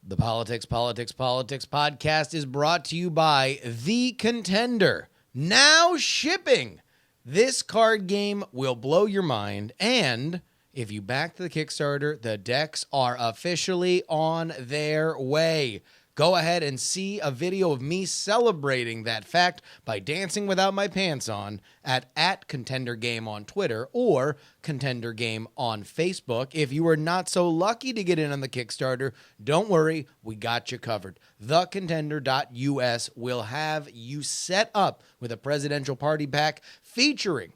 The Politics podcast is brought to you by The Contender. Now shipping. This card game will blow your mind, and if you back the Kickstarter, the decks are officially on their way. Go ahead and see a video of me celebrating that fact by dancing without my pants on at Contender Game on Twitter or Contender Game on Facebook. If you were not so lucky to get in on the Kickstarter, don't worry, we got you covered. TheContender.us will have you set up with a presidential party pack featuring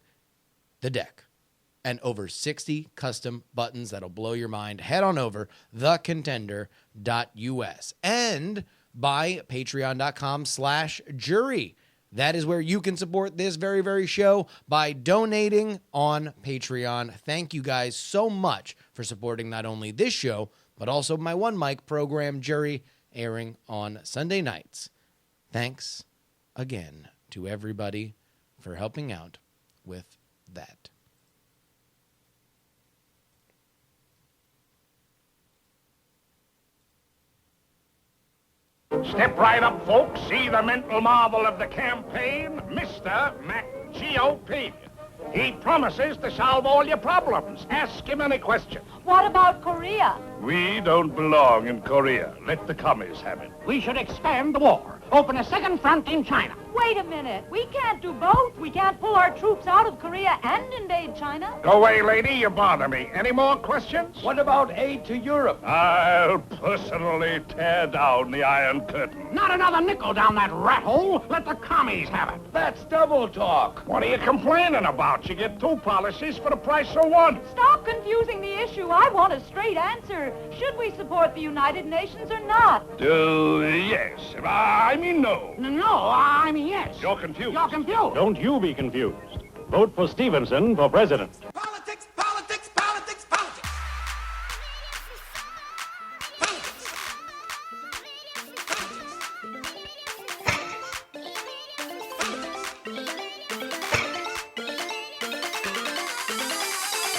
the deck and over 60 custom buttons that'll blow your mind. Head on over thecontender.us and by patreon.com/jury. That is where you can support this very, very show by donating on Patreon. Thank you guys so much for supporting not only this show, but also my one mic program, Jury, airing on Sunday nights. Thanks again to everybody for helping out with that. Step right up, folks. See the mental marvel of the campaign, Mr. McGOP. He promises to solve all your problems. Ask him any question. What about Korea? We don't belong in Korea. Let the commies have it. We should expand the war. Open a second front in China. Wait a minute. We can't do both. We can't pull our troops out of Korea and invade China. Go away, lady. You bother me. Any more questions? What about aid to Europe? I'll personally tear down the Iron Curtain. Not another nickel down that rat hole. Let the commies have it. That's double talk. What are you complaining about? You get two policies for the price of one. Stop confusing the issue. I want a straight answer. Should we support the United Nations or not? Yes. I mean no. No, I mean yes. You're confused. You're confused. Don't you be confused. Vote for Stevenson for president. Politics, politics, politics, politics.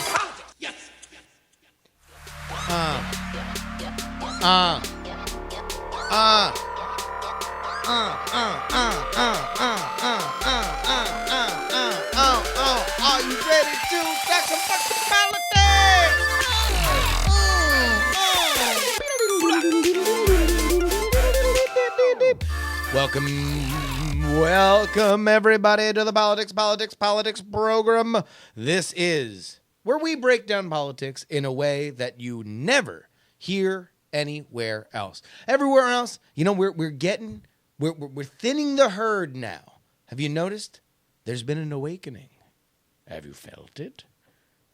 Politics, yes. Are you ready to talk about politics? Welcome everybody to the Politics program. This is where we break down politics in a way that you never hear anywhere else. Everywhere else, you know, we're thinning the herd now. Have you noticed? There's been an awakening. Have you felt it?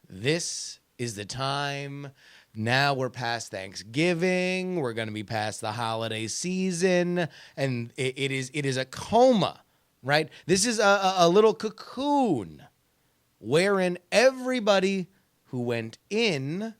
This is the time. Now we're past Thanksgiving. We're going to be past the holiday season. And it is a coma, right? This is a little cocoon wherein everybody who went in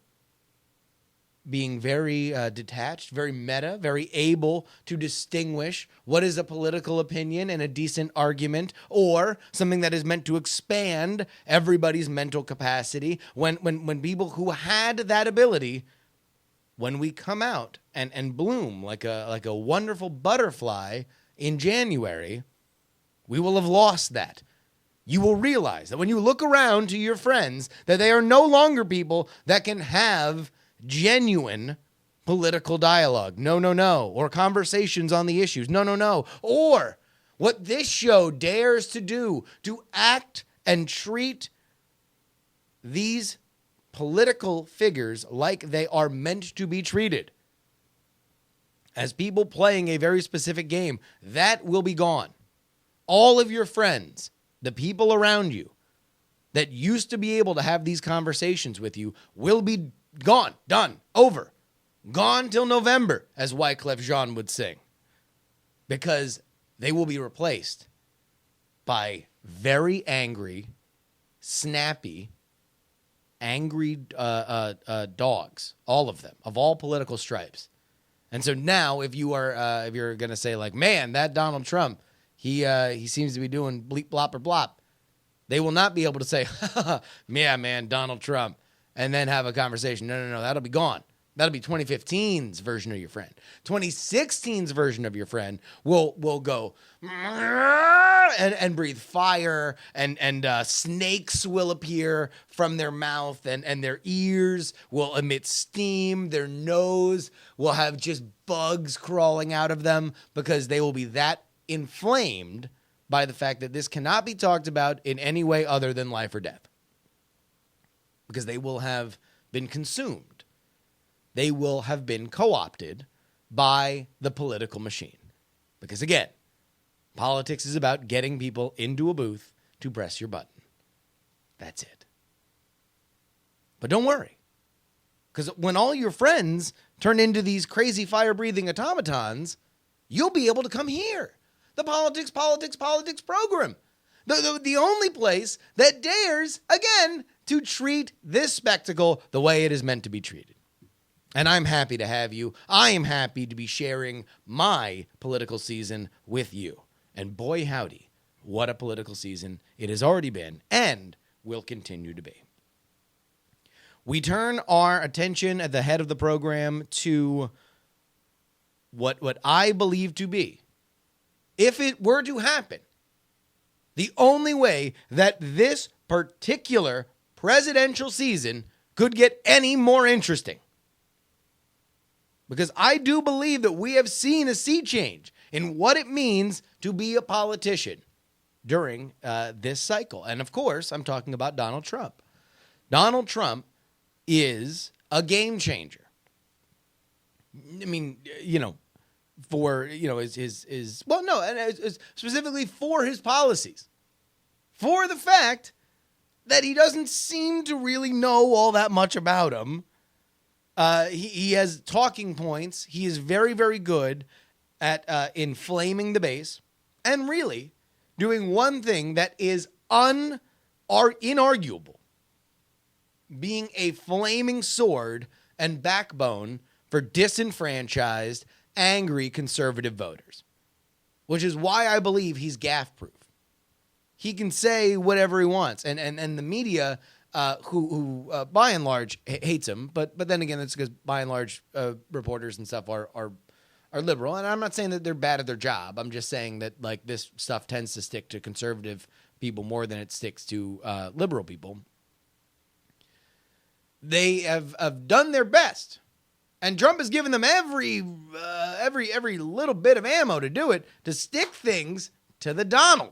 being very detached, very meta, very able to distinguish what is a political opinion and a decent argument or something that is meant to expand everybody's mental capacity. When people who had that ability, when we come out and bloom like a wonderful butterfly in January, we will have lost that. You will realize that when you look around to your friends, that they are no longer people that can have genuine political dialogue. No. Or conversations on the issues. No. Or what this show dares to do, to act and treat these political figures like they are meant to be treated. As people playing a very specific game, that will be gone. All of your friends, the people around you that used to be able to have these conversations with you will be gone, done, over, gone till November, as Wyclef Jean would sing, because they will be replaced by very angry, snappy, angry dogs, all of them, of all political stripes. And so now, if you're gonna say like, man, that Donald Trump, he seems to be doing bleep blop or blop, they will not be able to say, yeah, man, Donald Trump, and then have a conversation. No, that'll be gone. That'll be 2015's version of your friend. 2016's version of your friend will go and breathe fire, and snakes will appear from their mouth, and their ears will emit steam. Their nose will have just bugs crawling out of them because they will be that inflamed by the fact that this cannot be talked about in any way other than life or death. Because they will have been consumed. They will have been co-opted by the political machine. Because again, politics is about getting people into a booth to press your button. That's it. But don't worry. Because when all your friends turn into these crazy fire-breathing automatons, you'll be able to come here. The Politics program. The only place that dares, again, to treat this spectacle the way it is meant to be treated. And I'm happy to have you. I am happy to be sharing my political season with you. And boy, howdy, what a political season it has already been and will continue to be. We turn our attention at the head of the program to what I believe to be, if it were to happen, the only way that this particular presidential season could get any more interesting. Because I do believe that we have seen a sea change in what it means to be a politician during this cycle. And of course, I'm talking about Donald Trump. Donald Trump is a game changer. I mean, for, specifically for his policies. For the fact that he doesn't seem to really know all that much about them. He has talking points. He is very, very good at inflaming the base and really doing one thing that is inarguable, being a flaming sword and backbone for disenfranchised, angry conservative voters, which is why I believe he's gaffe-proof. He can say whatever he wants, and the media... who by and large hates him, but then again, it's because by and large reporters and stuff are liberal, and I'm not saying that they're bad at their job. I'm just saying that like this stuff tends to stick to conservative people more than it sticks to liberal people. They have done their best, and Trump has given them every little bit of ammo to do it, to stick things to the Donald.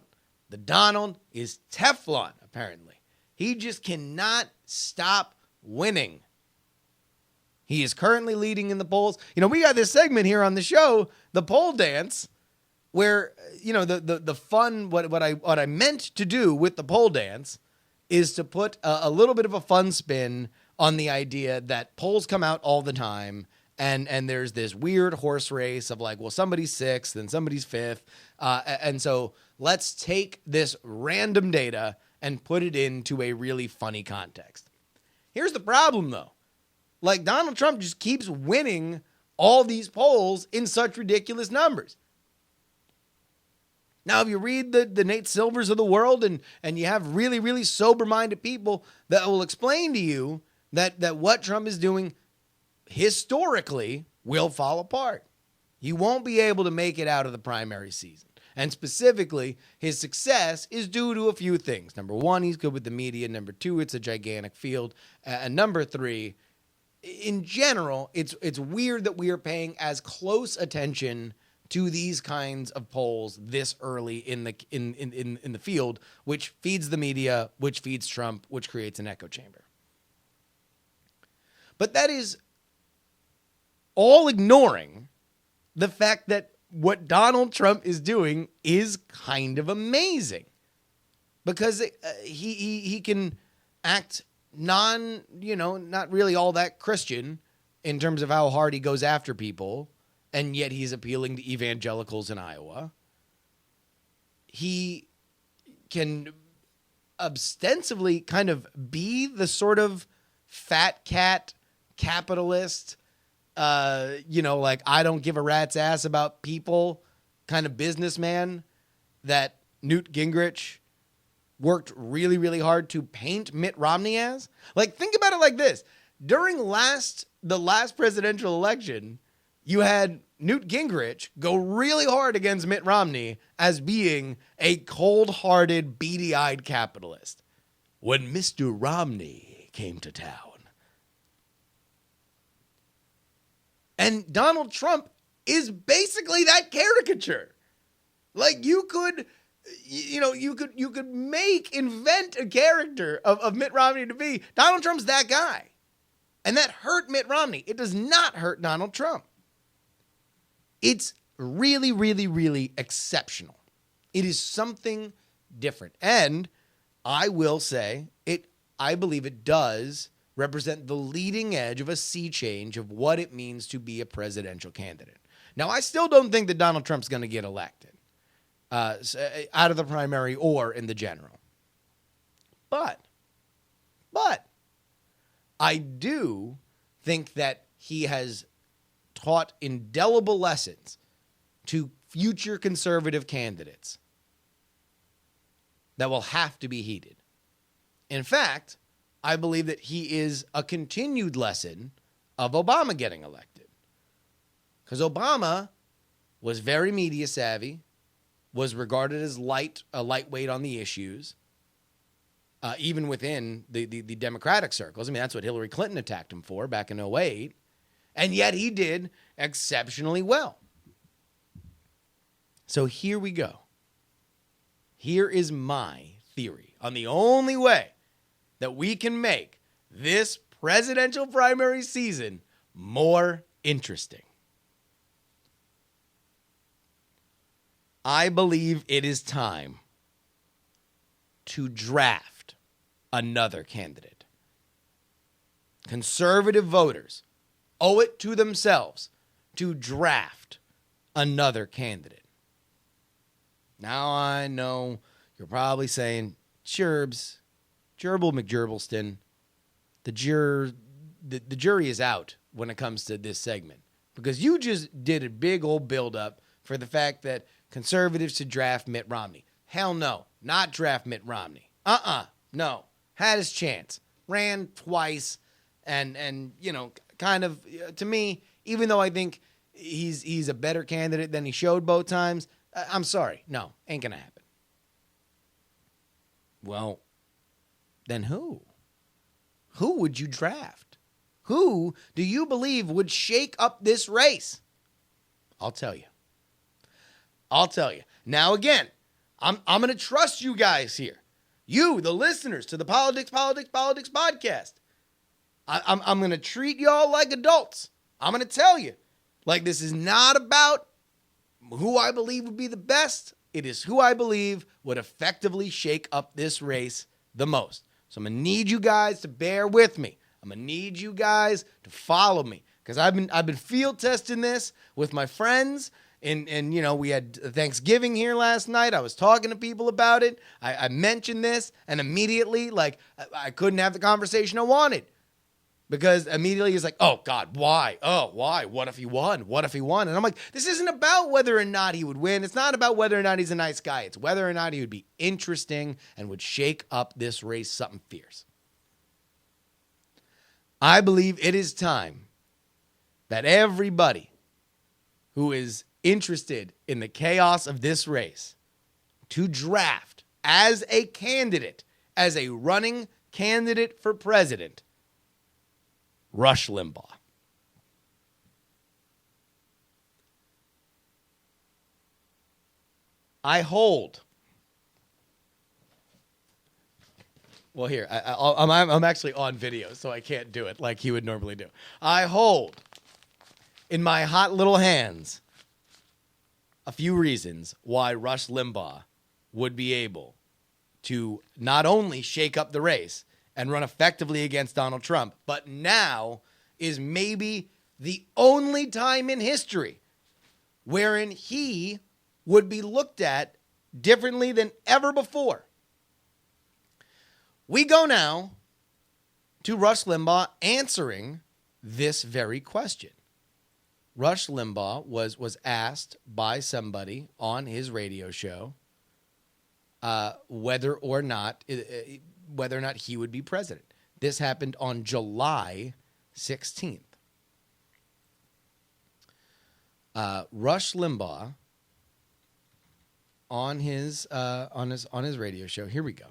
The Donald is Teflon, apparently. He just cannot stop winning. He is currently leading in the polls. We got this segment here on the show, the poll dance, where, the fun, what I meant to do with the poll dance is to put a little bit of a fun spin on the idea that polls come out all the time. And there's this weird horse race of like, well, somebody's sixth and somebody's fifth. And so let's take this random data and put it into a really funny context. Here's the problem, though. Like, Donald Trump just keeps winning all these polls in such ridiculous numbers. Now, if you read the Nate Silvers of the world and you have really, really sober-minded people that will explain to you that what Trump is doing historically will fall apart. He won't be able to make it out of the primary season. And specifically, his success is due to a few things. Number one, he's good with the media. Number two, it's a gigantic field. And number three, in general, it's weird that we are paying as close attention to these kinds of polls this early in the field, which feeds the media, which feeds Trump, which creates an echo chamber. But that is all ignoring the fact that what Donald Trump is doing is kind of amazing, because he can act not really all that Christian in terms of how hard he goes after people, and yet he's appealing to evangelicals in Iowa. He can ostensibly kind of be the sort of fat cat capitalist, like I don't give a rat's ass about people kind of businessman that Newt Gingrich worked really, really hard to paint Mitt Romney as. Like, think about it like this. During last the last presidential election, you had Newt Gingrich go really hard against Mitt Romney as being a cold-hearted, beady-eyed capitalist. When Mr. Romney came to town. And Donald Trump is basically that caricature. Like you could invent a character of Mitt Romney to be. Donald Trump's that guy. And that hurt Mitt Romney. It does not hurt Donald Trump. It's really, really, really exceptional. It is something different. And I will say, I believe it does represent the leading edge of a sea change of what it means to be a presidential candidate. Now, I still don't think that Donald Trump's going to get elected out of the primary or in the general. But I do think that he has taught indelible lessons to future conservative candidates that will have to be heeded. In fact, I believe that he is a continued lesson of Obama getting elected. Because Obama was very media savvy, was regarded as a lightweight on the issues, even within the Democratic circles. I mean, that's what Hillary Clinton attacked him for back in 2008. And yet he did exceptionally well. So here we go. Here is my theory on the only way that we can make this presidential primary season more interesting. I believe it is time to draft another candidate. Conservative voters owe it to themselves to draft another candidate. Now I know you're probably saying, Gerbil McGerbilston, the jury is out when it comes to this segment. Because you just did a big old buildup for the fact that conservatives should draft Mitt Romney. Hell no, not draft Mitt Romney. No. Had his chance. Ran twice. And kind of, to me, even though I think he's a better candidate than he showed both times, I'm sorry. No, ain't going to happen. Well, then who? Who would you draft? Who do you believe would shake up this race? I'll tell you. Now, again, I'm going to trust you guys here. You, the listeners to the Politics podcast. I'm going to treat y'all like adults. I'm going to tell you. Like, this is not about who I believe would be the best. It is who I believe would effectively shake up this race the most. So I'm going to need you guys to bear with me. I'm going to need you guys to follow me. Because I've been field testing this with my friends. And we had Thanksgiving here last night. I was talking to people about it. I mentioned this, and immediately, I couldn't have the conversation I wanted. Because immediately it's like, oh, God, why? Oh, why? What if he won? And I'm like, this isn't about whether or not he would win. It's not about whether or not he's a nice guy. It's whether or not he would be interesting and would shake up this race something fierce. I believe it is time that everybody who is interested in the chaos of this race to draft as a candidate, as a running candidate for president, Rush Limbaugh. I hold. Well, here, I'm actually on video, so I can't do it like he would normally do. I hold in my hot little hands a few reasons why Rush Limbaugh would be able to not only shake up the race and run effectively against Donald Trump, but now is maybe the only time in history wherein he would be looked at differently than ever before. We go now to Rush Limbaugh answering this very question. Rush Limbaugh was asked by somebody on his radio show whether or not he would be president. This happened on July 16th. Rush Limbaugh on his radio show. Here we go.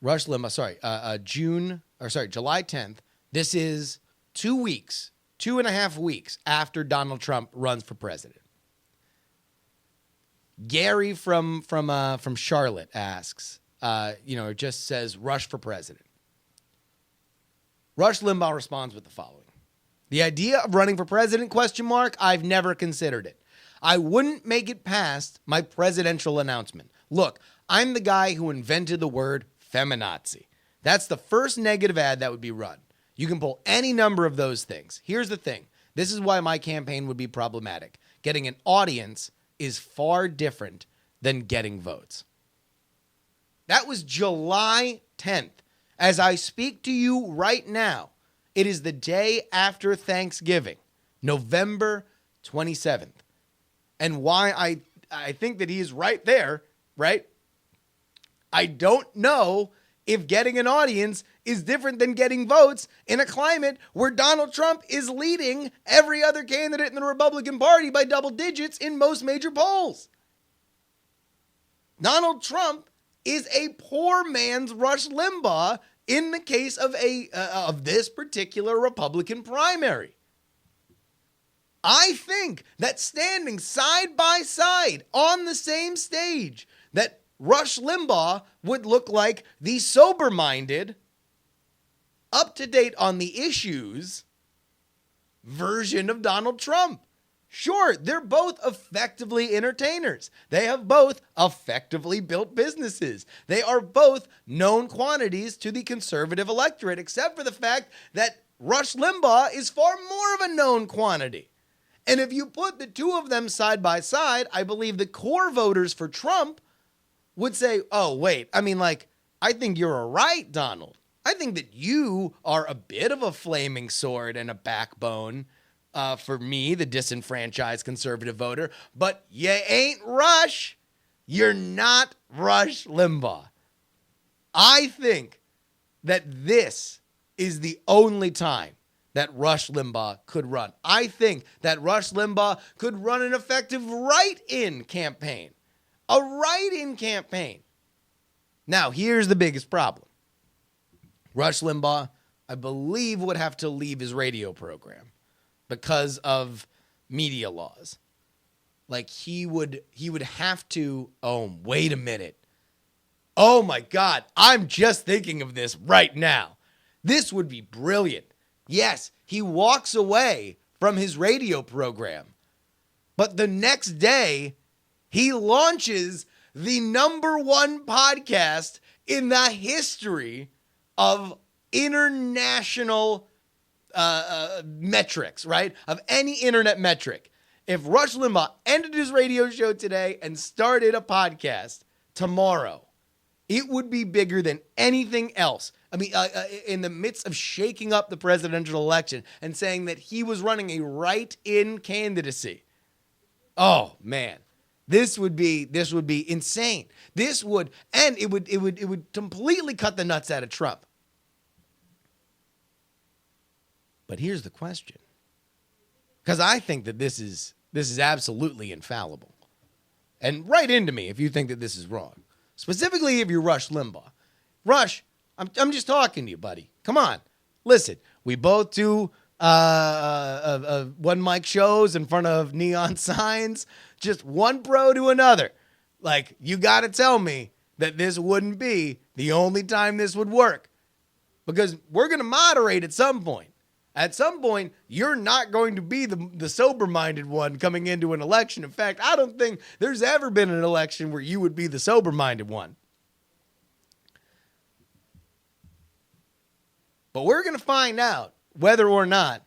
Rush Limbaugh. July 10th. This is 2.5 weeks after Donald Trump runs for president. Gary from Charlotte asks, it just says Rush for president. Rush Limbaugh responds with the following. The idea of running for president, ? I've never considered it. I wouldn't make it past my presidential announcement. Look, I'm the guy who invented the word feminazi. That's the first negative ad that would be run. You can pull any number of those things. Here's the thing. This is why my campaign would be problematic. Getting an audience is far different than getting votes. That was July 10th. As I speak to you right now, it is the day after Thanksgiving, November 27th. And why I think that he is right there, right? I don't know if getting an audience is different than getting votes in a climate where Donald Trump is leading every other candidate in the Republican Party by double digits in most major polls. Donald Trump is a poor man's Rush Limbaugh in the case of this particular Republican primary. I think that standing side by side on the same stage, that Rush Limbaugh would look like the sober-minded, up-to-date on the issues version of Donald Trump. Sure, they're both effectively entertainers. They have both effectively built businesses. They are both known quantities to the conservative electorate, except for the fact that Rush Limbaugh is far more of a known quantity. And if you put the two of them side by side, I believe the core voters for Trump would say, oh, wait, I think you're right, Donald. I think that you are a bit of a flaming sword and a backbone for me, the disenfranchised conservative voter, but you ain't Rush. You're not Rush Limbaugh. I think that this is the only time that Rush Limbaugh could run. I think that Rush Limbaugh could run an effective write-in campaign. A write-in campaign. Now, here's the biggest problem. Rush Limbaugh, I believe, would have to leave his radio program because of media laws. Like he would have to, wait a minute. Oh my God, I'm just thinking of this right now. This would be brilliant. Yes, he walks away from his radio program, but the next day he launches the #1 podcast in the history of international metrics, right? Of any internet metric. If Rush Limbaugh ended his radio show today and started a podcast tomorrow, it would be bigger than anything else. In the midst of shaking up the presidential election and saying that he was running a write-in candidacy. Oh man, this would be insane. It would completely cut the nuts out of Trump. But here's the question. Because I think that this is absolutely infallible. And write into me if you think that this is wrong. Specifically if you're Rush Limbaugh. Rush, I'm just talking to you, buddy. Come on. Listen, we both do one mic shows in front of neon signs. Just one pro to another. Like, you got to tell me that this wouldn't be the only time this would work. Because we're going to moderate at some point. At some point, you're not going to be the sober-minded one coming into an election. In fact, I don't think there's ever been an election where you would be the sober-minded one. But we're going to find out whether or not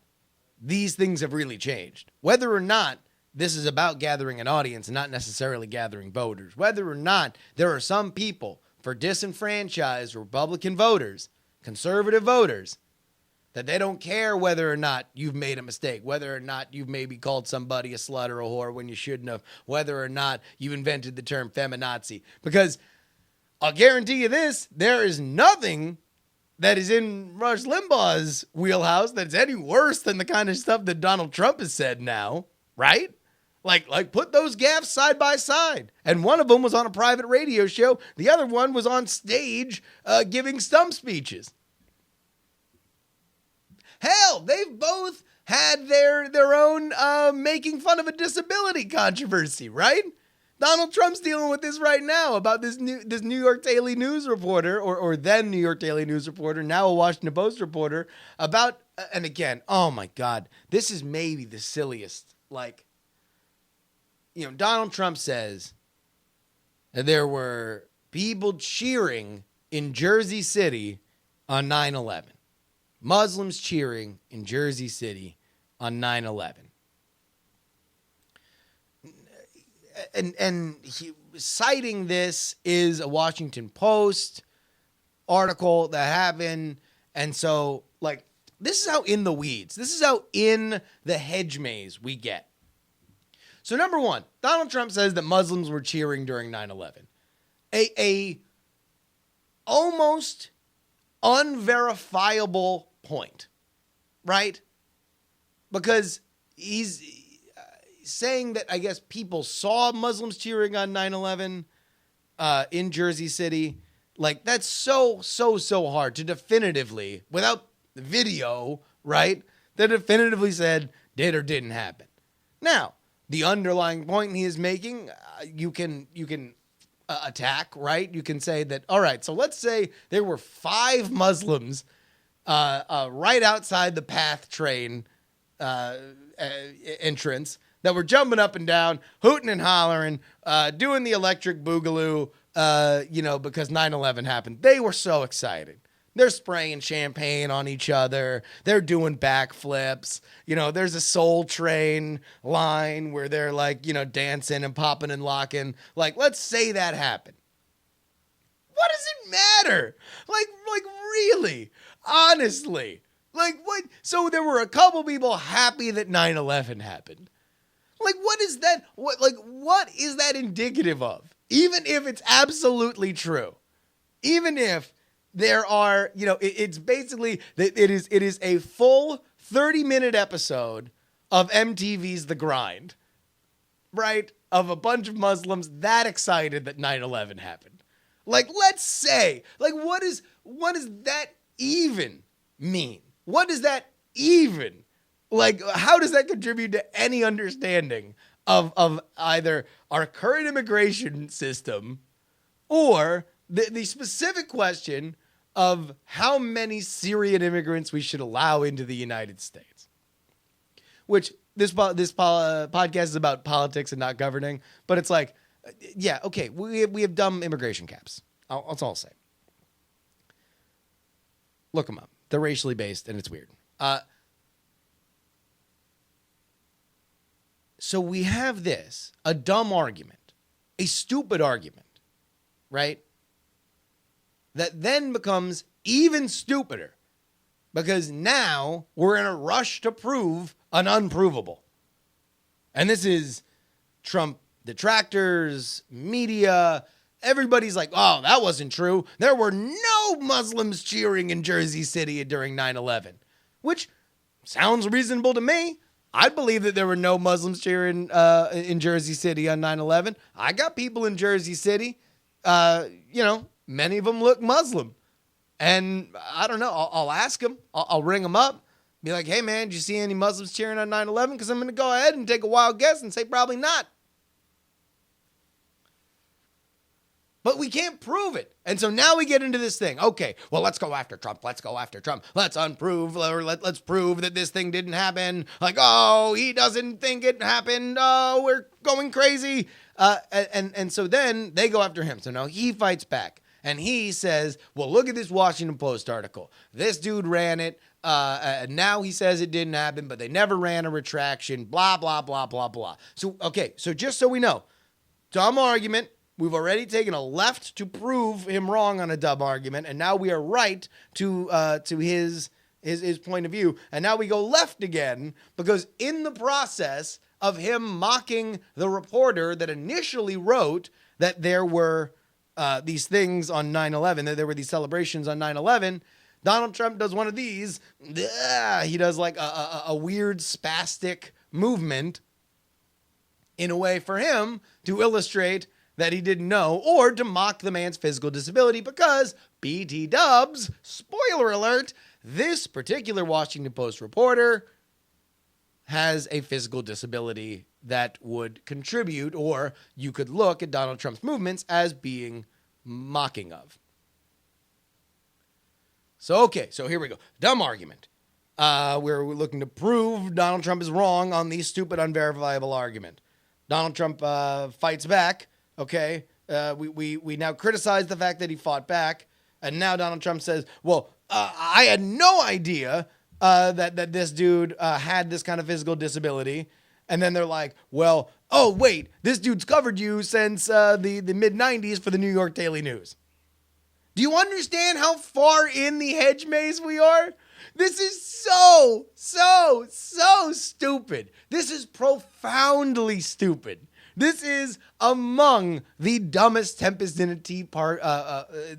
these things have really changed. Whether or not this is about gathering an audience and not necessarily gathering voters. Whether or not there are some people for disenfranchised Republican voters, conservative voters, that they don't care whether or not you've made a mistake, whether or not you've maybe called somebody a slut or a whore when you shouldn't have, whether or not you invented the term feminazi. Because I'll guarantee you this, there is nothing that is in Rush Limbaugh's wheelhouse that's any worse than the kind of stuff that Donald Trump has said now, right? Like put those gaffes side by side. And one of them was on a private radio show. The other one was on stage giving stump speeches. Hell, they've both had their own making fun of a disability controversy, right? Donald Trump's dealing with this right now about this New York Daily News reporter, or then New York Daily News reporter, now a Washington Post reporter, about, and again, oh my God, this is maybe the silliest, like, Donald Trump says that there were people cheering in Jersey City on 9/11. Muslims cheering in Jersey City on 9/11. And he, citing this is a Washington Post article that happened. And so, like, this is how in the weeds, this is how in the hedge maze we get. So number one, Donald Trump says that Muslims were cheering during 9/11. A almost unverifiable point, right? Because he's saying that, I guess, people saw Muslims cheering on 9/11 in Jersey City. Like, that's so hard to definitively, without video, right? That definitively said did or didn't happen. Now, the underlying point he is making, you can attack, right? You can say that, all right, so let's say there were 5 Muslims right outside the PATH train entrance that were jumping up and down, hooting and hollering, doing the electric boogaloo, because 9/11 happened. They were so excited. They're spraying champagne on each other. They're doing backflips. There's a Soul Train line where they're like, dancing and popping and locking. Like, let's say that happened. What does it matter? Like really? Honestly. Like, what? So there were a couple people happy that 9/11 happened. Like, what is that? What is that indicative of? Even if it's absolutely true. Even if there are, it's basically, it is a full 30-minute episode of MTV's The Grind, right? Of a bunch of Muslims that excited that 9/11 happened. Like, let's say, like, what does that even mean? What does that even, like, how does that contribute to any understanding of either our current immigration system or the specific question of how many Syrian immigrants we should allow into the United States? Which this podcast is about politics and not governing, but it's like, yeah, okay, we have dumb immigration caps. That's all I'll say. Look them up. They're racially based, and it's weird. So we have this, a dumb argument, a stupid argument, right? That then becomes even stupider because now we're in a rush to prove an unprovable. And this is Trump detractors, media, everybody's like, oh, that wasn't true. There were no Muslims cheering in Jersey City during 9/11, which sounds reasonable to me. I'd believe that there were no Muslims cheering in Jersey City on 9/11. I got people in Jersey City, many of them look Muslim. And I don't know, I'll ask them. I'll ring them up. Be like, hey, man, did you see any Muslims cheering on 9/11? Because I'm going to go ahead and take a wild guess and say probably not. But we can't prove it. And so now we get into this thing. Okay, well, let's go after Trump. Let's go after Trump. Let's unprove, or let's prove that this thing didn't happen. Like, oh, he doesn't think it happened. Oh, we're going crazy. And so then they go after him. So now he fights back. And he says, well, look at this Washington Post article. This dude ran it. And now he says it didn't happen, but they never ran a retraction. Blah, blah, blah, blah, blah. So, okay, so just so we know, dumb argument. We've already taken a left to prove him wrong on a dumb argument, and now we are right to his point of view. And now we go left again because in the process of him mocking the reporter that initially wrote that there were these things on 9/11, that there were these celebrations on 9/11, Donald Trump does one of these. He does like a weird spastic movement in a way for him to illustrate that he didn't know or to mock the man's physical disability because BT Dubs, spoiler alert, this particular Washington Post reporter has a physical disability that would contribute, or you could look at Donald Trump's movements as being mocking of. So here we go. Dumb argument. We're looking to prove Donald Trump is wrong on the stupid, unverifiable argument. Donald Trump fights back. Okay, we now criticize the fact that he fought back, and now Donald Trump says, "Well, I had no idea that this dude had this kind of physical disability." And then they're like, "Well, oh wait, this dude's covered you since the mid '90s for the New York Daily News." Do you understand how far in the hedge maze we are? This is so stupid. This is profoundly stupid. This is among the dumbest tempest in a teapot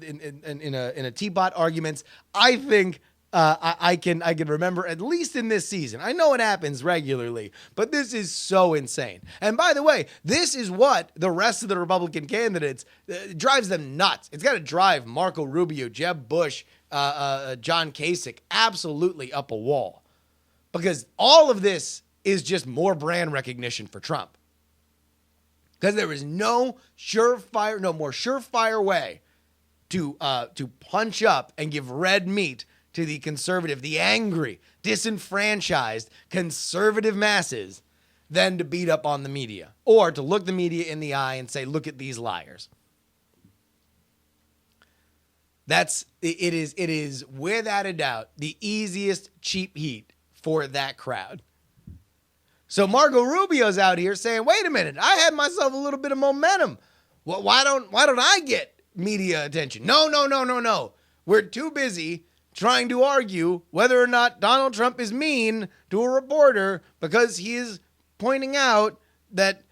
in a teapot arguments I think I can remember, at least in this season. I know it happens regularly, but this is so insane. And by the way, this is what the rest of the Republican candidates drives them nuts. It's got to drive Marco Rubio, Jeb Bush, John Kasich absolutely up a wall, because all of this is just more brand recognition for Trump. Because there is no more surefire way to punch up and give red meat to the conservative, the angry, disenfranchised conservative masses than to beat up on the media, or to look the media in the eye and say, "Look at these liars." It is without a doubt the easiest cheap heat for that crowd. So Marco Rubio's out here saying, "Wait a minute, I had myself a little bit of momentum. Well, why don't I get media attention?" No. We're too busy trying to argue whether or not Donald Trump is mean to a reporter because he is pointing out that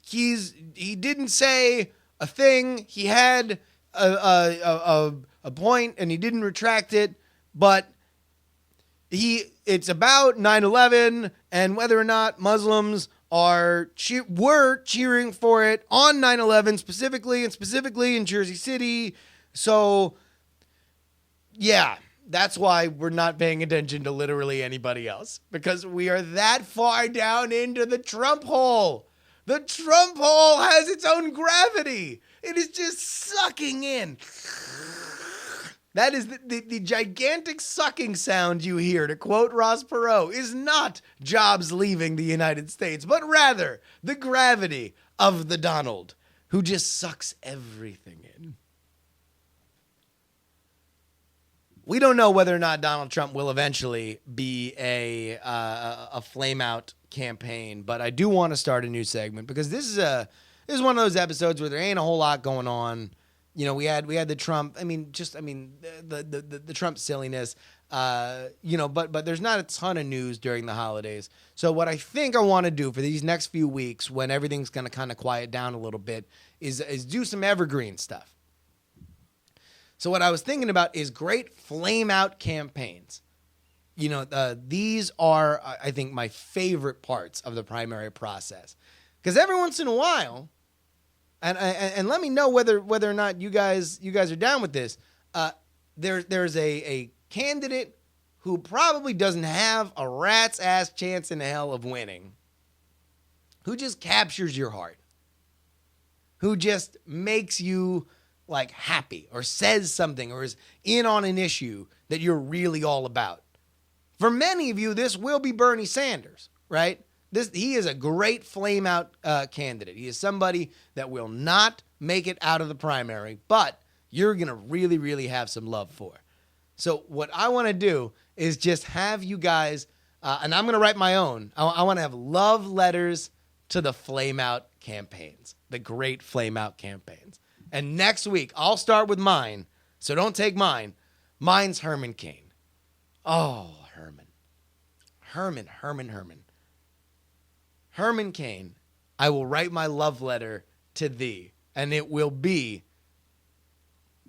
he didn't say a thing. He had a point and he didn't retract it, but it's about 9/11 and whether or not Muslims were cheering for it on 9/11 specifically in Jersey City. So yeah, that's why we're not paying attention to literally anybody else, because we are that far down into the Trump hole. The Trump hole has its own gravity. It is just sucking in. That is the gigantic sucking sound you hear, to quote Ross Perot, is not Jobs leaving the United States, but rather the gravity of the Donald, who just sucks everything in. We don't know whether or not Donald Trump will eventually be a flame-out campaign, but I do want to start a new segment, because this is one of those episodes where there ain't a whole lot going on. You know, we had the Trump. The Trump silliness. But there's not a ton of news during the holidays. So what I think I want to do for these next few weeks, when everything's going to kind of quiet down a little bit, is do some evergreen stuff. So what I was thinking about is great flame-out campaigns. These are, I think, my favorite parts of the primary process, because every once in a while, and let me know whether or not you guys are down with this. There's a candidate who probably doesn't have a rat's ass chance in hell of winning, who just captures your heart, who just makes you like happy, or says something, or is in on an issue that you're really all about. For many of you, this will be Bernie Sanders, right? He is a great flame-out candidate. He is somebody that will not make it out of the primary, but you're going to really, really have some love for. So what I want to do is just have you guys, and I'm going to write my own. I want to have love letters to the flame-out campaigns, the great flame-out campaigns. And next week, I'll start with mine, so don't take mine. Mine's Herman Cain. Oh, Herman. Herman Cain, I will write my love letter to thee, and it will be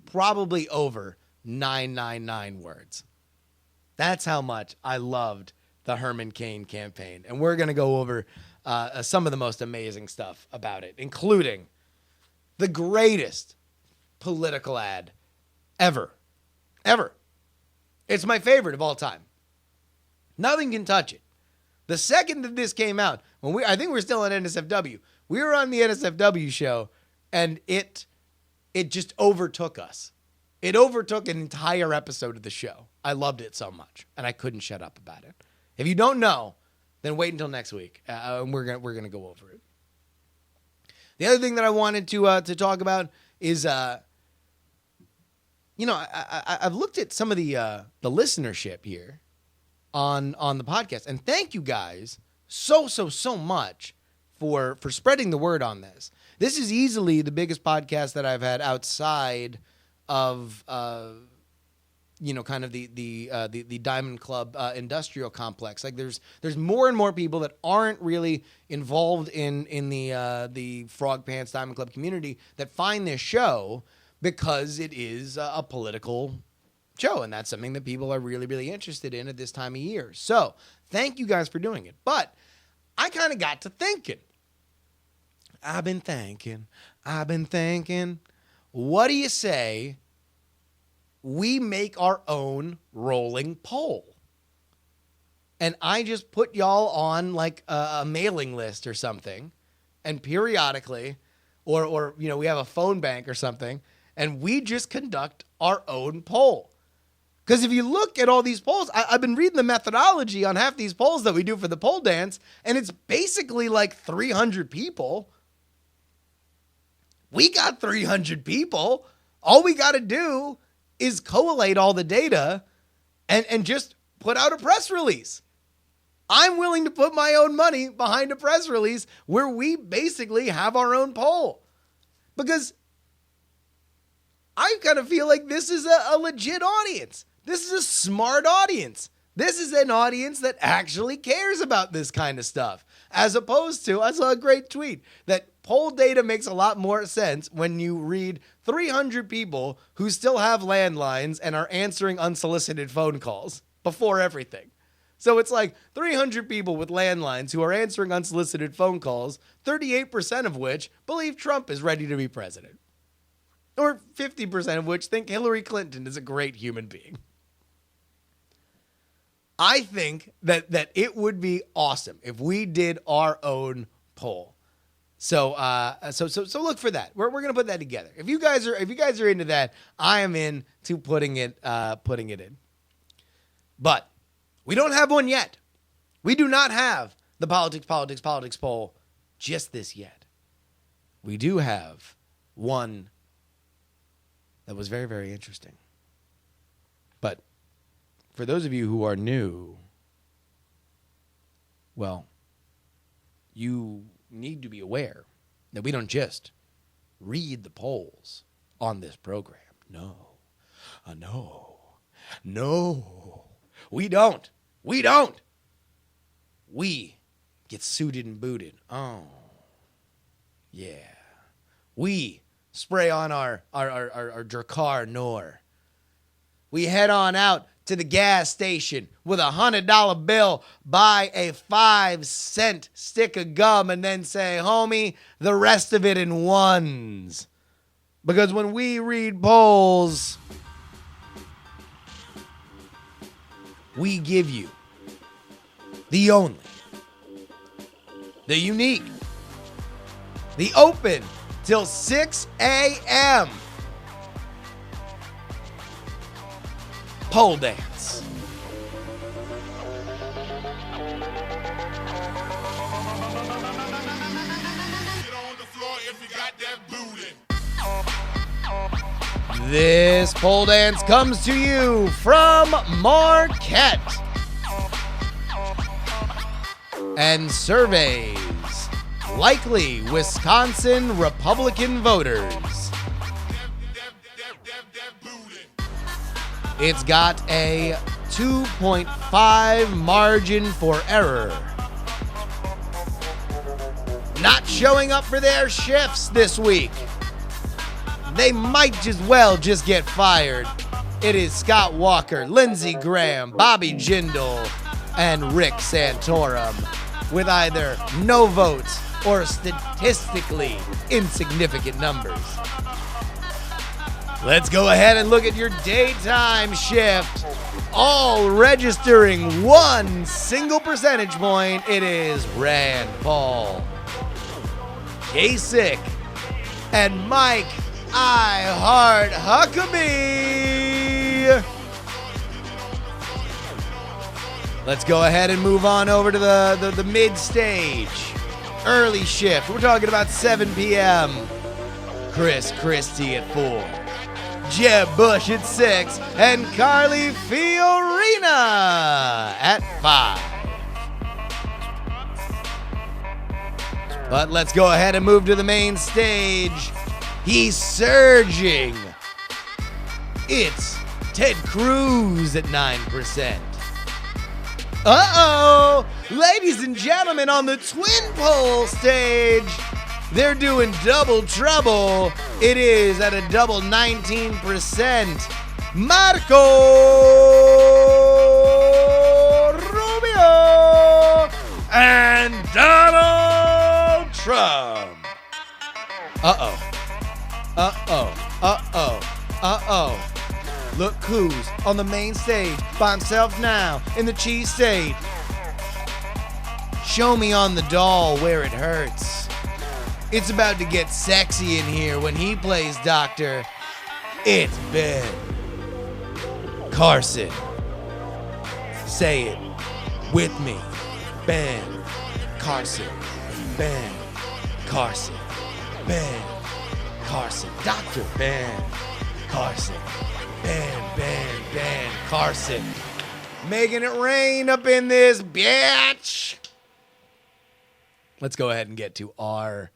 probably over 999 words. That's how much I loved the Herman Cain campaign. And we're going to go over some of the most amazing stuff about it, including the greatest political ad ever. It's my favorite of all time. Nothing can touch it. The second that this came out, I think we're still on NSFW. We were on the NSFW show, and it just overtook us. It overtook an entire episode of the show. I loved it so much, and I couldn't shut up about it. If you don't know, then wait until next week, and we're gonna go over it. The other thing that I wanted to talk about is, I've looked at some of the listenership here on the podcast, and thank you guys so much for spreading the word on this. This is easily the biggest podcast that I've had outside of kind of the Diamond Club industrial complex. Like there's more and more people that aren't really involved in the Frog Pants Diamond Club community that find this show because it is a political show, and that's something that people are really, really interested in at this time of year. So thank you guys for doing it. But I kind of got to thinking. I've been thinking. What do you say we make our own rolling poll? And I just put y'all on like a mailing list or something, and periodically, or we have a phone bank or something, and we just conduct our own poll. Because if you look at all these polls, I've been reading the methodology on half these polls that we do for the pole dance, and it's basically like 300 people. We got 300 people. All we got to do is collate all the data and just put out a press release. I'm willing to put my own money behind a press release where we basically have our own poll. Because I kind of feel like this is a legit audience. This is a smart audience. This is an audience that actually cares about this kind of stuff. As opposed to, I saw a great tweet that poll data makes a lot more sense when you read 300 people who still have landlines and are answering unsolicited phone calls before everything. So it's like 300 people with landlines who are answering unsolicited phone calls, 38% of which believe Trump is ready to be president. Or 50% of which think Hillary Clinton is a great human being. I think that it would be awesome if we did our own poll. So look for that. We're gonna put that together. If you guys are into that, I am into putting it in. But we don't have one yet. We do not have the politics poll just this yet. We do have one that was very, very interesting. But for those of you who are new, well, you need to be aware that we don't just read the polls on this program. No, we don't. We get suited and booted. Oh, yeah. We spray on our Drakkar Nor. We head on out to the gas station with a $100 bill, buy a 5-cent stick of gum, and then say, homie, the rest of it in ones. Because when we read polls, we give you the only, the unique, the open till 6 a.m. pole dance. This pole dance comes to you from Marquette and surveys likely Wisconsin Republican voters. It's got a 2.5 margin for error. Not showing up for their shifts this week. They might just get fired. It is Scott Walker, Lindsey Graham, Bobby Jindal, and Rick Santorum. with either no votes or statistically insignificant numbers. Let's go ahead and look at your daytime shift. All registering one single percentage point. It is Rand Paul, Kasich, and Mike I Heart Huckabee. Let's go ahead and move on over to the mid stage. Early shift. We're talking about 7 p.m. Chris Christie at 4. Jeb Bush at 6. And Carly Fiorina at 5. But let's go ahead and move to the main stage. He's surging. It's Ted Cruz at 9%. Uh-oh! Ladies and gentlemen, on the twin pole stage, they're doing double trouble. It is at a double 19%. Marco Rubio and Donald Trump. Uh-oh. Uh-oh. Uh-oh. Uh-oh. Look who's on the main stage by himself now in the cheese state. Show me on the doll where it hurts. It's about to get sexy in here when he plays doctor. It's Ben Carson. Say it with me. Ben Carson. Ben Carson. Ben Carson. Dr. Ben Carson. Ben Carson. Making it rain up in this bitch. Let's go ahead and get to our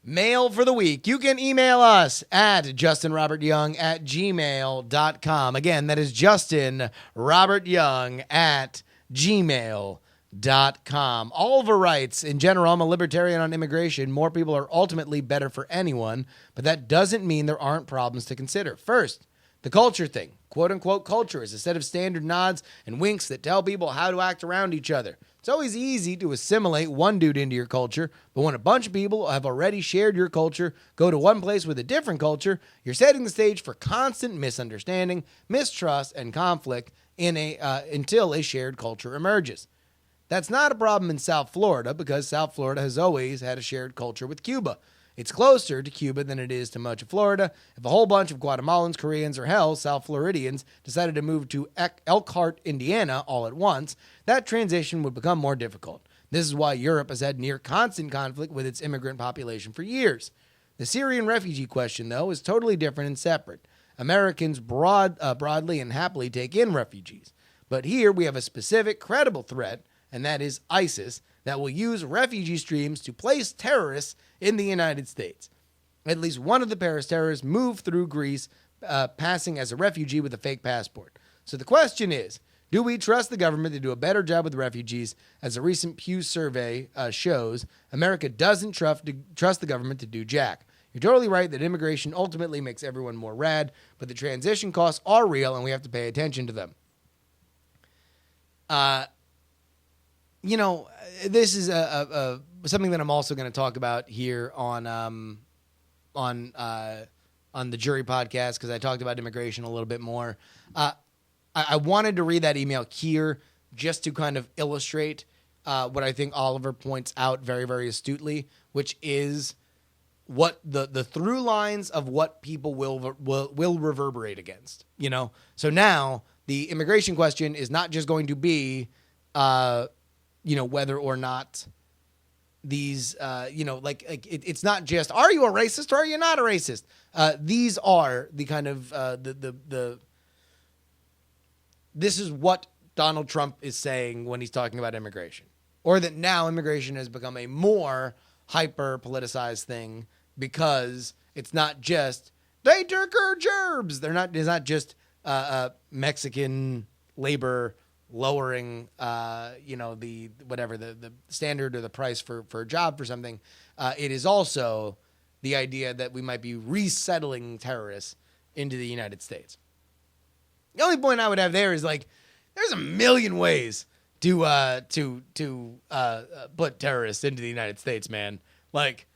mail for the week. You can email us at justinrobertyoung@gmail.com. Again, that is justinrobertyoung@gmail.com. Oliver writes, in general, I'm a libertarian on immigration. More people are ultimately better for anyone, but that doesn't mean there aren't problems to consider. First, the culture thing. Quote-unquote culture is a set of standard nods and winks that tell people how to act around each other. It's always easy to assimilate one dude into your culture, but when a bunch of people have already shared your culture, go to one place with a different culture, you're setting the stage for constant misunderstanding, mistrust, and conflict until a shared culture emerges. That's not a problem in South Florida because South Florida has always had a shared culture with Cuba. It's closer to Cuba than it is to much of Florida. If a whole bunch of Guatemalans, Koreans, or hell, South Floridians decided to move to Elkhart, Indiana all at once, that transition would become more difficult. This is why Europe has had near constant conflict with its immigrant population for years. The Syrian refugee question, though, is totally different and separate. Americans broadly and happily take in refugees. But here we have a specific, credible threat, and that is ISIS, that will use refugee streams to place terrorists in the United States. At least one of the Paris terrorists moved through Greece, passing as a refugee with a fake passport. So the question is, do we trust the government to do a better job with refugees? As a recent Pew survey shows, America doesn't trust the government to do jack. You're totally right that immigration ultimately makes everyone more rad, but the transition costs are real and we have to pay attention to them. This is something that I'm also going to talk about here on the Jury podcast because I talked about immigration a little bit more. I wanted to read that email here just to kind of illustrate what I think Oliver points out very, very astutely, which is what the through lines of what people will reverberate against. So now the immigration question is not just going to be whether or not these, it's not just, are you a racist or are you not a racist? These are the kind of, this is what Donald Trump is saying when he's talking about immigration. Or that now immigration has become a more hyper-politicized thing because it's not just, they took our gerbs. It's not just Mexican labor lowering, the standard or the price for a job for something. It is also the idea that we might be resettling terrorists into the United States. The only point I would have there is there's a million ways put terrorists into the United States, man. Like,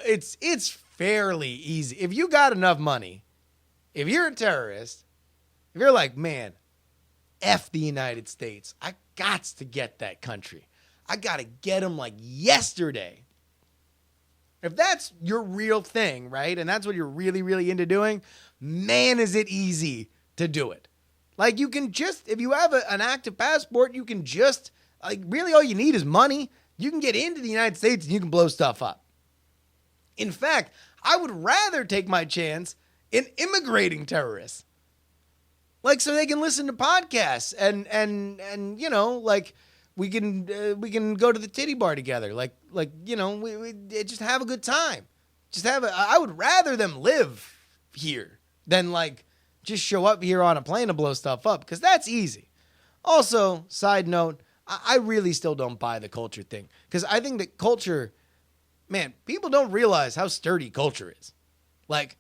it's fairly easy. If you got enough money, if you're a terrorist, if you're like, man, F the United States, I gots to get that country. I got to get them like yesterday. If that's your real thing, right, and that's what you're really, really into doing, man, is it easy to do it. Like, you can just, if you have an active passport, you can just, like, really all you need is money. You can get into the United States and you can blow stuff up. In fact, I would rather take my chance in immigrating terrorists. Like, so they can listen to podcasts and you know, like, we can go to the titty bar together. Like you know, we just have a good time. I would rather them live here than, like, just show up here on a plane to blow stuff up, because that's easy. Also, side note, I really still don't buy the culture thing, because I think that culture, man, people don't realize how sturdy culture is. Like,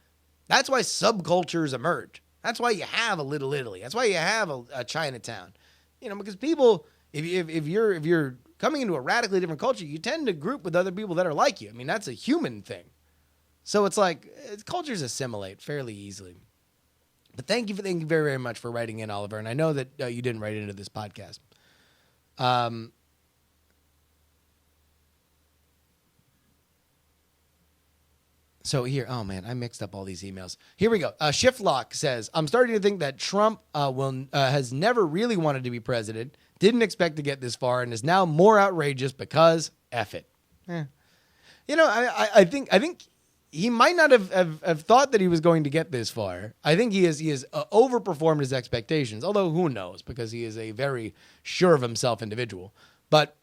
that's why subcultures emerge. That's why you have a Little Italy. That's why you have a Chinatown. You know, because people, if you're coming into a radically different culture, you tend to group with other people that are like you. I mean, that's a human thing. So it's like, cultures assimilate fairly easily. But thank you very, very much for writing in, Oliver. And I know that you didn't write into this podcast. So here, oh man, I mixed up all these emails. Here we go. Shiftlock says, I'm starting to think that Trump has never really wanted to be president, didn't expect to get this far, and is now more outrageous because F it. You know, I think he might not have thought that he was going to get this far. I think he has overperformed his expectations, although who knows, because he is a very sure of himself individual. But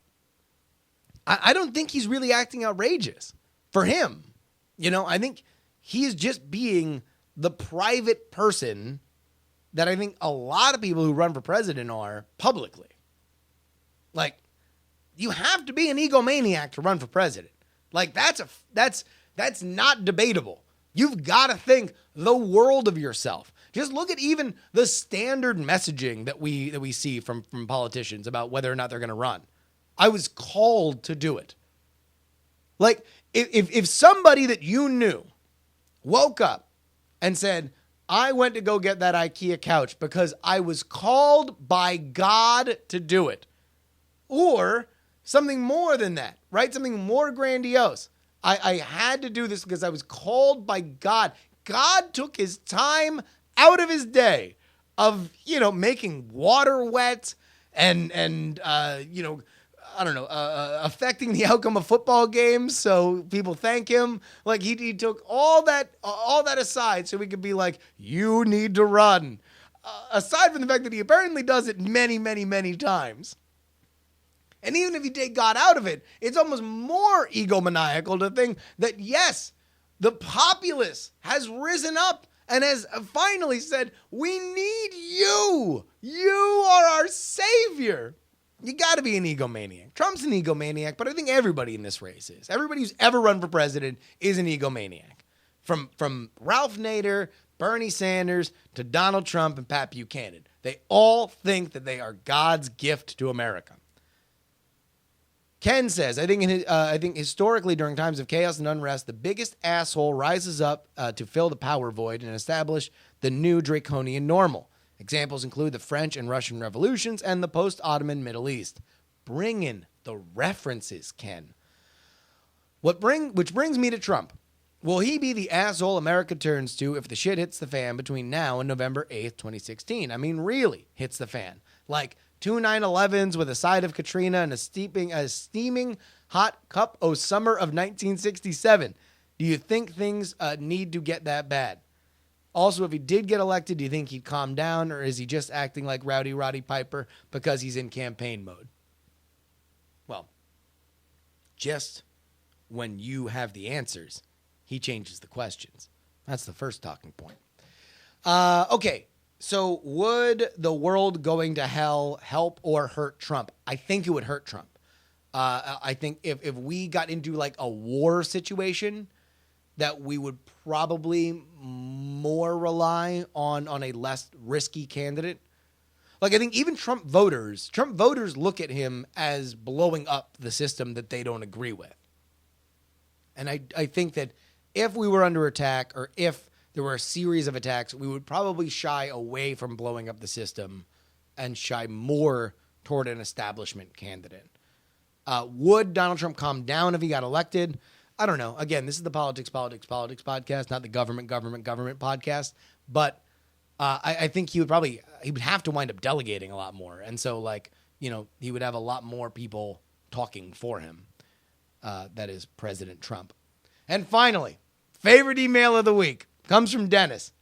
I don't think he's really acting outrageous for him. You know, I think he is just being the private person that I think a lot of people who run for president are publicly. Like, you have to be an egomaniac to run for president. Like, that's not debatable. You've got to think the world of yourself. Just look at even the standard messaging that we see from politicians about whether or not they're going to run. I was called to do it. Like, if somebody that you knew woke up and said, I went to go get that IKEA couch because I was called by God to do it, or something more than that, right? Something more grandiose. I had to do this because I was called by God. God took his time out of his day of, you know, making water wet and you know, I don't know, affecting the outcome of football games so people thank him. Like, he took all that aside so we could be like, you need to run. Aside from the fact that he apparently does it many, many, many times. And even if you take God out of it, it's almost more egomaniacal to think that, yes, the populace has risen up and has finally said, we need you. You are our savior. You got to be an egomaniac. Trump's an egomaniac, but I think everybody in this race is. Everybody who's ever run for president is an egomaniac. From Ralph Nader, Bernie Sanders, to Donald Trump and Pat Buchanan. They all think that they are God's gift to America. Ken says, I think historically during times of chaos and unrest, the biggest asshole rises up to fill the power void and establish the new draconian normal. Examples include the French and Russian revolutions and the post-Ottoman Middle East. Bring in the references, Ken. Which brings me to Trump. Will he be the asshole America turns to if the shit hits the fan between now and November 8th, 2016? I mean, really hits the fan. Like 2 9/11s with a side of Katrina and a steaming hot cup o' summer of 1967. Do you think things need to get that bad? Also, if he did get elected, do you think he'd calm down, or is he just acting like Rowdy Roddy Piper because he's in campaign mode? Well, just when you have the answers, he changes the questions. That's the first talking point. Okay, so would the world going to hell help or hurt Trump? I think it would hurt Trump. I think if we got into like a war situation, that we would probably more rely on a less risky candidate. Like, I think even Trump voters look at him as blowing up the system that they don't agree with. And I think that if we were under attack, or if there were a series of attacks, we would probably shy away from blowing up the system and shy more toward an establishment candidate. Would Donald Trump calm down if he got elected? I don't know. Again, this is the Politics podcast, not the government podcast. But I think he would have to wind up delegating a lot more. And so, he would have a lot more people talking for him. That is President Trump. And finally, favorite email of the week comes from Dennis.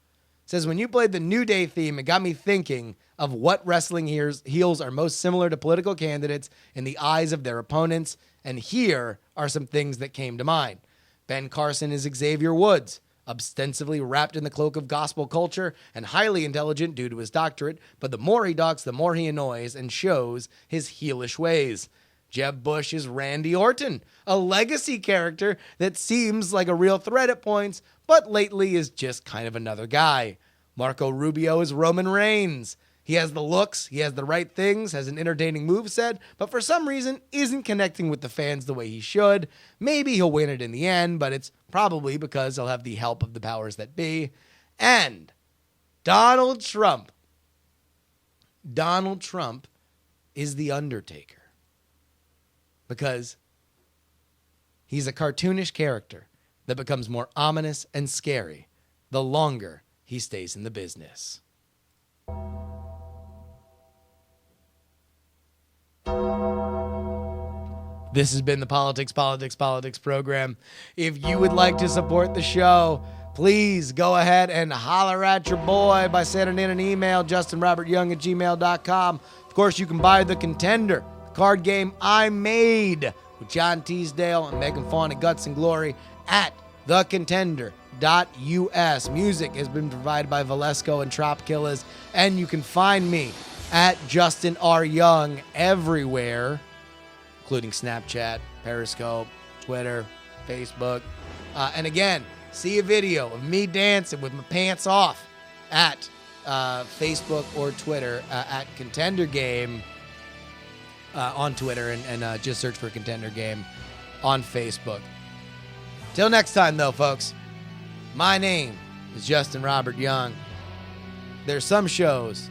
It says, when you played the New Day theme, it got me thinking of what wrestling heels are most similar to political candidates in the eyes of their opponents. And here are some things that came to mind. Ben Carson is Xavier Woods, ostensibly wrapped in the cloak of gospel culture and highly intelligent due to his doctorate, but the more he talks, the more he annoys and shows his heelish ways. Jeb Bush is Randy Orton, a legacy character that seems like a real threat at points, but lately is just kind of another guy. Marco Rubio is Roman Reigns. He has the looks, he has the right things, has an entertaining moveset, but for some reason isn't connecting with the fans the way he should. Maybe he'll win it in the end, but it's probably because he'll have the help of the powers that be. And Donald Trump. Donald Trump is the Undertaker. Because he's a cartoonish character that becomes more ominous and scary the longer he stays in the business. This has been the Politics program. If you would like to support the show, please go ahead and holler at your boy by sending in an email, justinrobertyoung@gmail.com. Of course, you can buy The Contender, the card game I made with John Teasdale and Megan Fawn and Guts and Glory at thecontender.us. Music has been provided by Valesco and Trop Killers, and you can find me at Justin R. Young everywhere, including Snapchat, Periscope, Twitter, Facebook. And again, see a video of me dancing with my pants off at Facebook or Twitter at Contender Game on Twitter, and just search for Contender Game on Facebook. Till next time, though, folks, my name is Justin Robert Young. There's some shows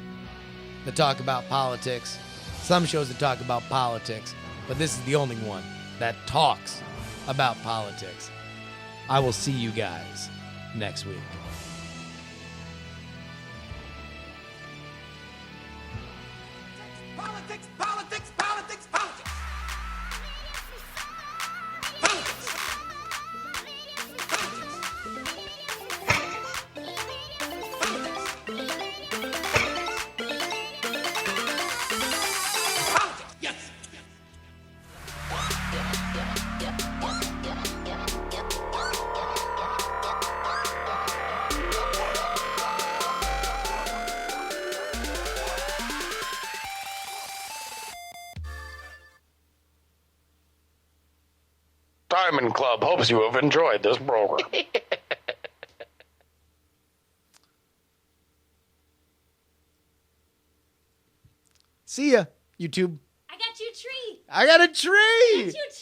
that talk about politics, some shows that talk about politics, but this is the only one that talks about politics. I will see you guys next week. Politics, politics, politics, politics. Politics. Politics, yes. Diamond Club hopes you have enjoyed this program. See ya, YouTube. I got you a tree. I got a tree! I got you a